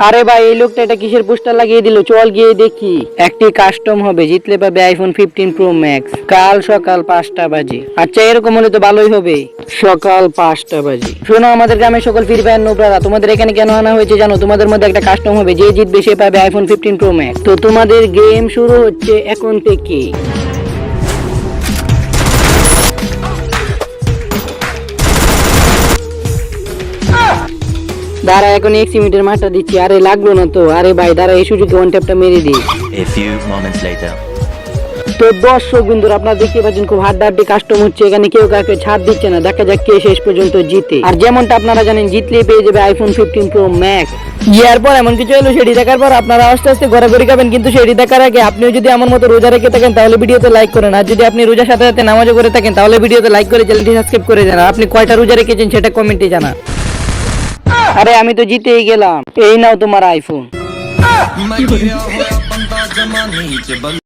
আরে ভাই এই লোকটা এটা কিসের পোস্টার লাগিয়ে দিল, চল গিয়ে দেখি। একটি কাস্টম হবে, জিতলে পাবে আইফোন 15 প্রো ম্যাক্স, কাল সকাল 5টা বাজে। আচ্ছা এরকম হলে তো ভালোই হবে, সকাল 5টা বাজে। শোনো আমাদের গ্রামের সকল ফ্রি ফায়ার নোবরারা, তোমাদের এখানে কেন আনা হয়েছে জানো? তোমাদের মধ্যে একটা কাস্টম হবে, যে জিতবে সে পাবে আইফোন 15 প্রো ম্যাক্স। তো তোমাদের গেম শুরু হচ্ছে এখন থেকে। দাঁড়া এখন এক্সিমিটার মারটা দিচ্ছি। আরে লাগলো না তো। আরে ভাই দাঁড়া এই সুযোগে ওয়ান ট্যাপটা মেরে দিই। A few moments later. তো দর্শক বিন্দুরা আপনারা দেখতে পাচ্ছেন খুব হাড্ডাহাড্ডি কাস্টম হচ্ছে, এখানে কেউ কাউকে ছাড় দিচ্ছে না। দেখা যাক কে শেষ পর্যন্ত জিতে। আর যেমনটা আপনারা জানেন জিতলে পেয়ে যাবে আইফোন 15 প্রো ম্যাক্স। ইয়ার পর এমন কিছু হলো, সেটি দেখার পর আপনারা আস্তে আস্তে ঘোরাঘুরি খাবেন, কিন্তু সেটি দেখার আগে আপনিও যদি আমার মতো রোজা রেখে থাকেন তাহলে ভিডিওতে লাইক করেন। আর যদি আপনি রোজার সাথে সাথে নামাজও করে থাকেন তাহলে ভিডিওতে লাইক করে চ্যানেলটি সাবস্ক্রাইব করে দেন। আর আপনি কয়টা রোজা রেখেছেন সেটা কমেন্টে জানান। আরে আমি তো জিতেই গেলাম, এই নাও তোমার আইফোন।